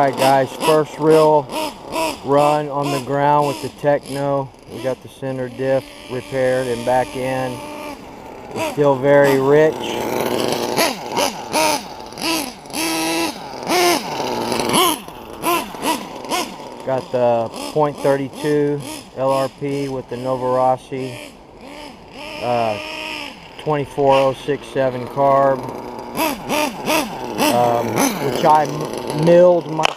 Alright guys, first real run on the ground with the Tekno. We got the center diff repaired and back in. It's still very rich. Got the .32 LRP with the Novarossi 24067 carb, which I milled myself.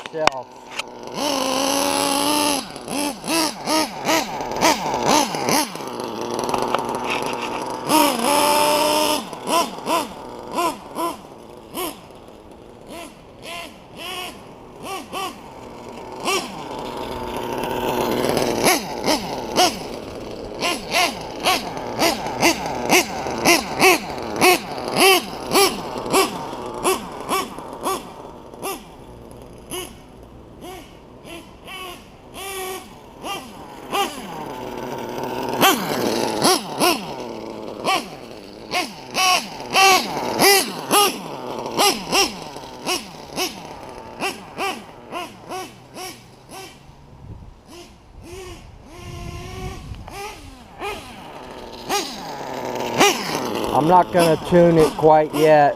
I'm not going to tune it quite yet.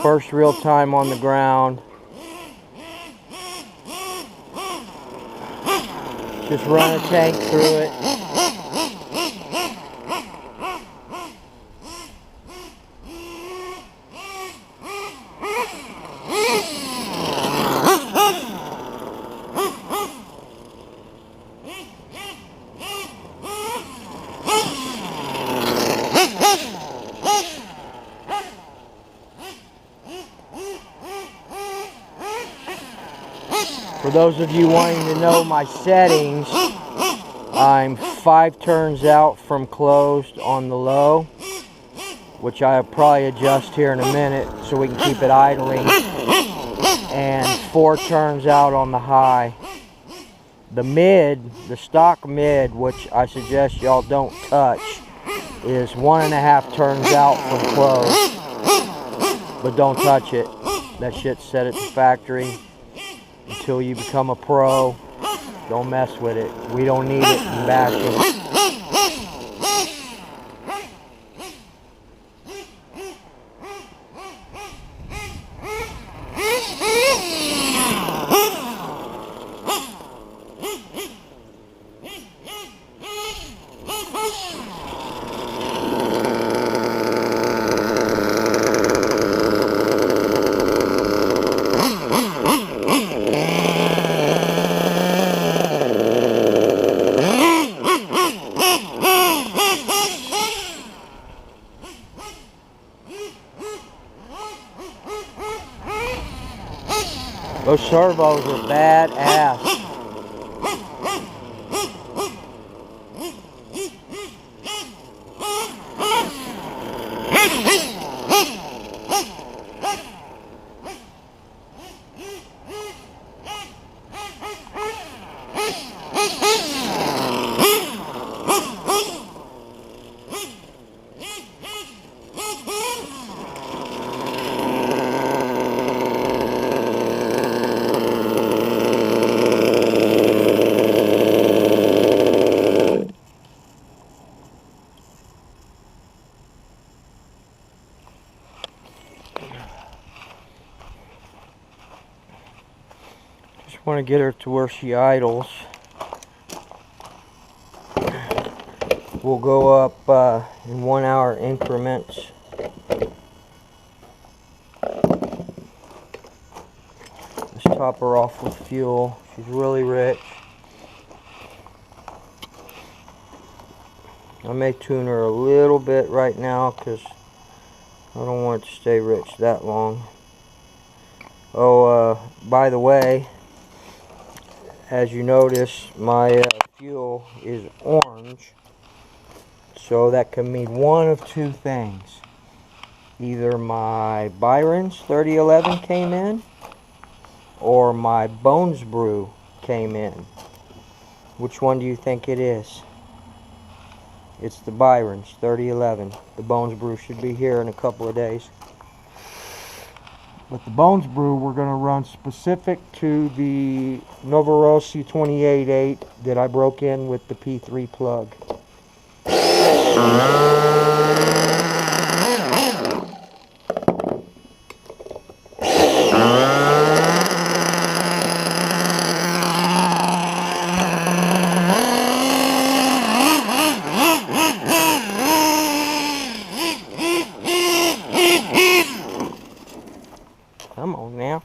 First real time on the ground. Just run a tank through it. For those of you wanting to know my settings, I'm 5 turns out from closed on the low, which I'll probably adjust here in a minute so we can keep it idling, and 4 turns out on the high. The mid, the stock mid, which I suggest y'all don't touch, is 1.5 turns out from closed, but don't touch it. That shit's set at the factory. Until you become a pro, don't mess with it. We don't need it in bashing. Those servos are badass. Just want to get her to where she idles. We'll go up in 1 hour increments. Let's top her off with fuel. She's really rich. I may tune her a little bit right now because I don't want it to stay rich that long. Oh, by the way, as you notice, my fuel is orange. So that can mean one of two things. Either my Byron's 3011 came in, or my Bones Brew came in. Which one do you think it is? It's the Byron's 3011. The Bones Brew should be here in a couple of days. But the Bones Brew, we're going to run specific to the Novorossi 28.8 that I broke in with the P3 plug. Come on now.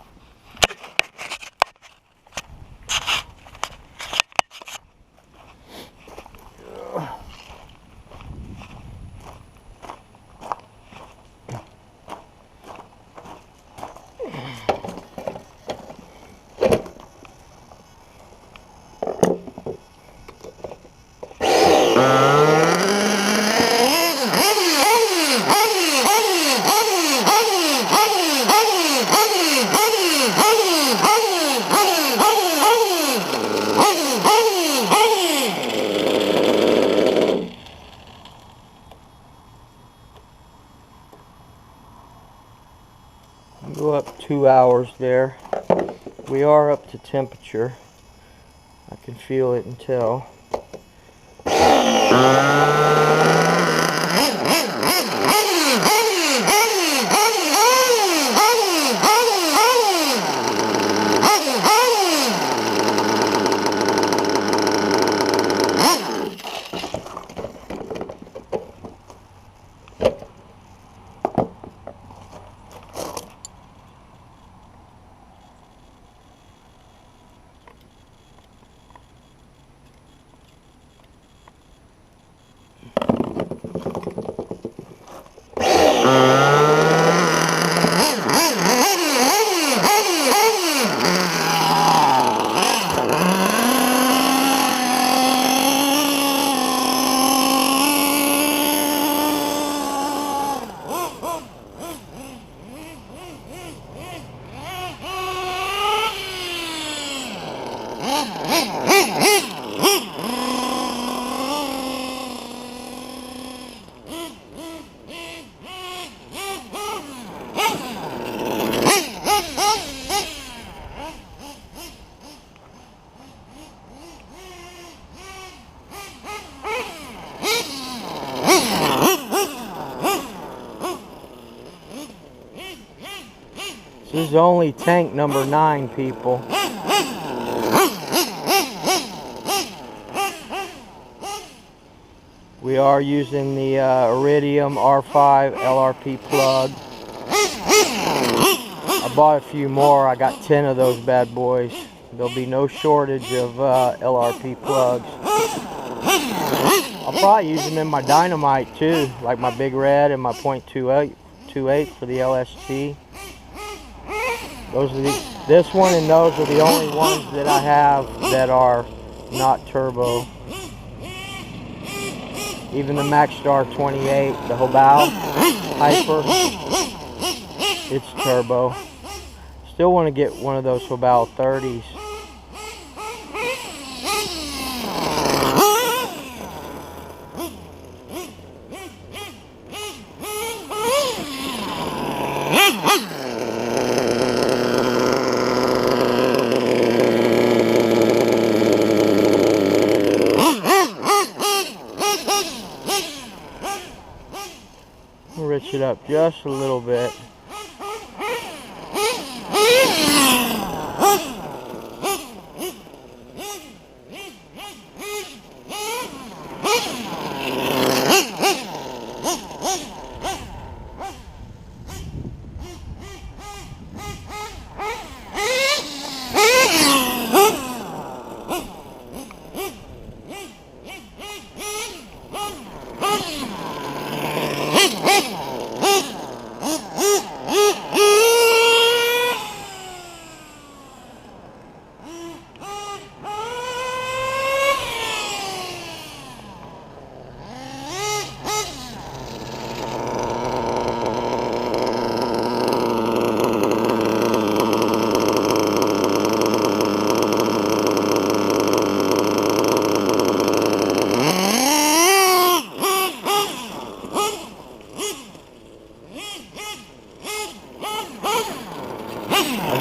Go up 2 hours there. We are up to temperature. I can feel it and tell. This is only tank number 9, people. We are using the Iridium R5 LRP plug. I bought a few more. I got 10 of those bad boys. There'll be no shortage of LRP plugs. I'll probably use them in my dynamite too, like my Big Red and my .28 for the LST. Those are this one and those are the only ones that I have that are not turbo. Even the Maxstar 28, the Hobao Hyper, it's turbo. Still want to get one of those Hobao 30s. Rich it up just a little bit.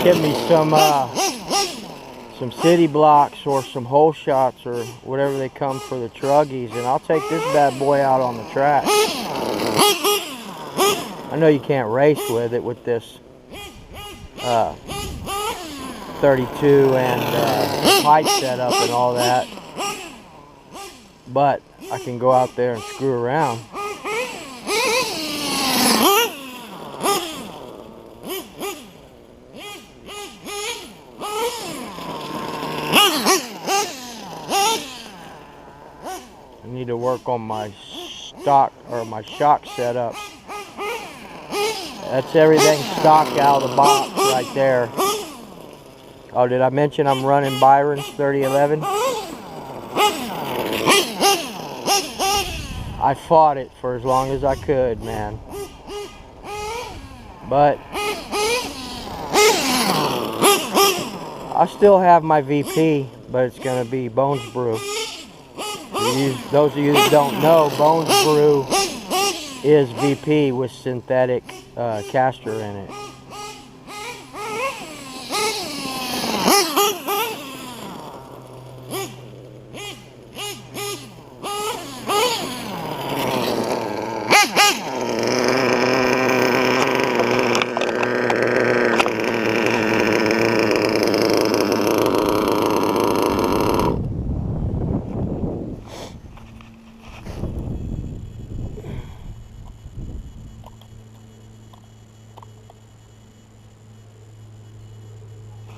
Give me some city blocks or some hole shots or whatever they come for the truggies, and I'll take this bad boy out on the track. I know you can't race with it with this 32 and height setup and all that, but I can go out there and screw around. I need to work on my stock or my shock setups. That's everything stock out of the box right there. Oh, did I mention I'm running Byron's 3011? I fought it for as long as I could, man. But I still have my VP, but it's going to be Bones Brew. Those of you that don't know, Bones Brew is VP with synthetic castor in it.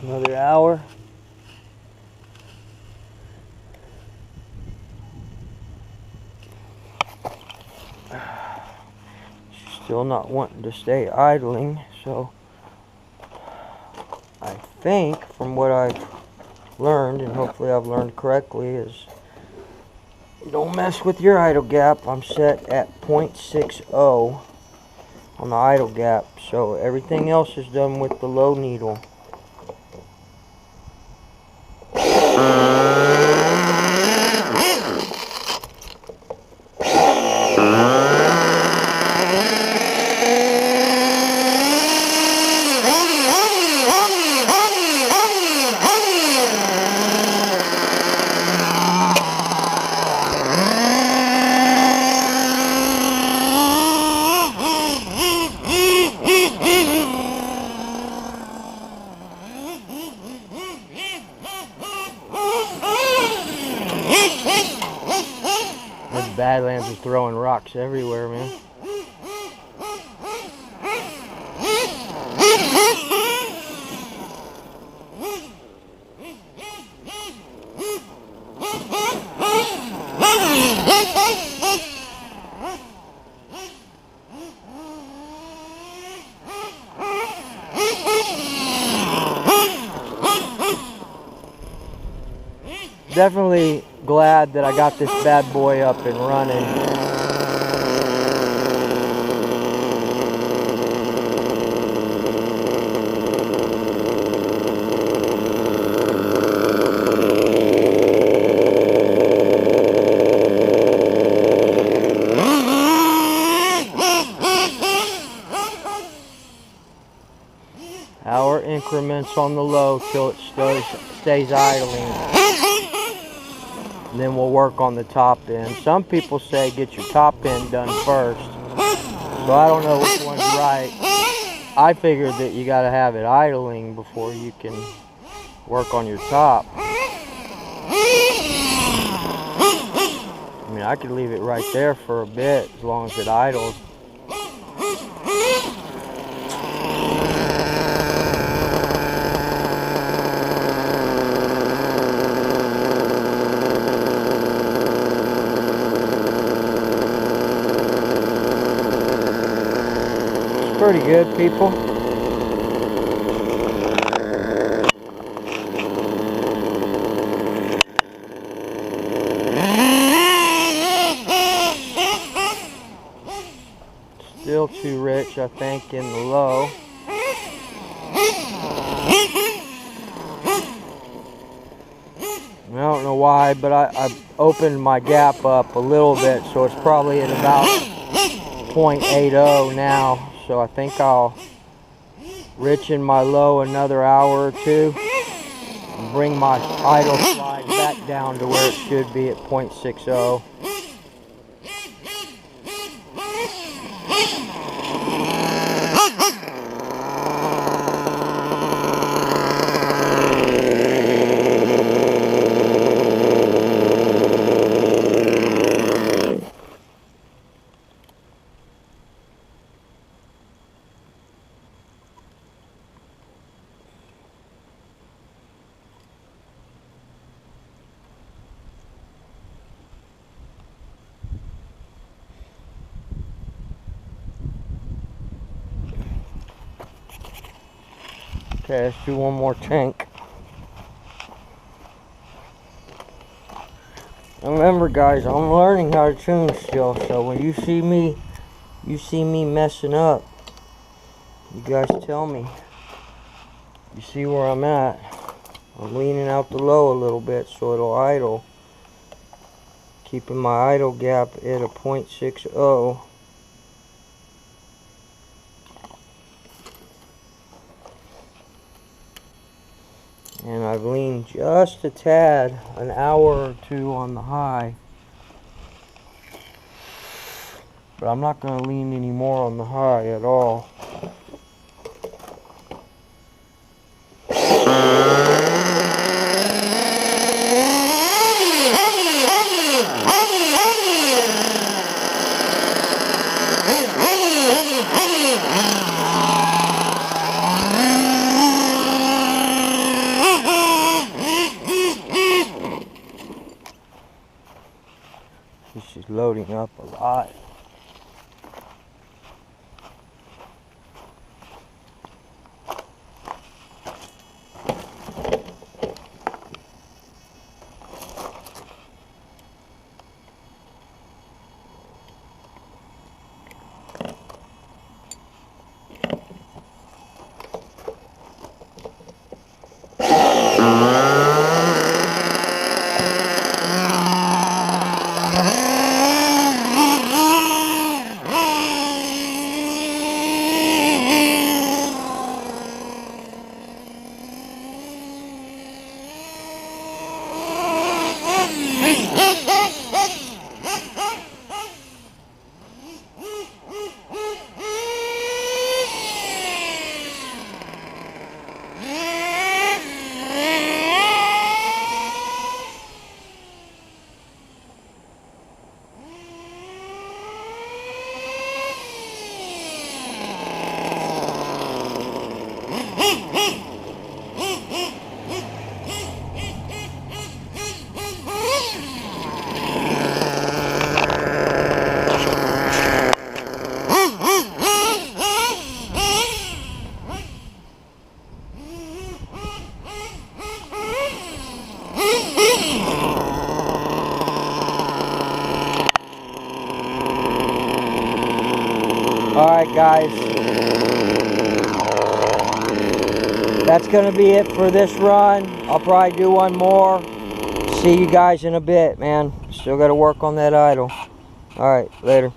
Another hour. Still not wanting to stay idling, so I think from what I've learned, and hopefully I've learned correctly, is don't mess with your idle gap. I'm set at 0.60 on the idle gap, so everything else is done with the low needle. Badlands is throwing rocks everywhere, man. Definitely glad that I got this bad boy up and running. Hour increments on the low till it stays idling. And then we'll work on the top end. Some people say get your top end done first. So I don't know which one's right. I figured that you got to have it idling before you can work on your top. I mean, I could leave it right there for a bit as long as it idles. Pretty good, people. Still too rich, I think, in the low. I don't know why, but I opened my gap up a little bit, so it's probably at about 0.80 now. So I think I'll richen my low another hour or two, and bring my idle slide back down to where it should be at 0.60. Okay, let's do one more tank. And remember guys, I'm learning how to tune still, so when you see me messing up, you guys tell me. You see where I'm at. I'm leaning out the low a little bit so it'll idle. Keeping my idle gap at a 0.60. And I've leaned just a tad, an hour or two on the high. But I'm not going to lean any more on the high at all. This is loading up a lot. Alright guys, that's going to be it for this run. I'll probably do one more. See you guys in a bit, man. Still got to work on that idle. Alright, later.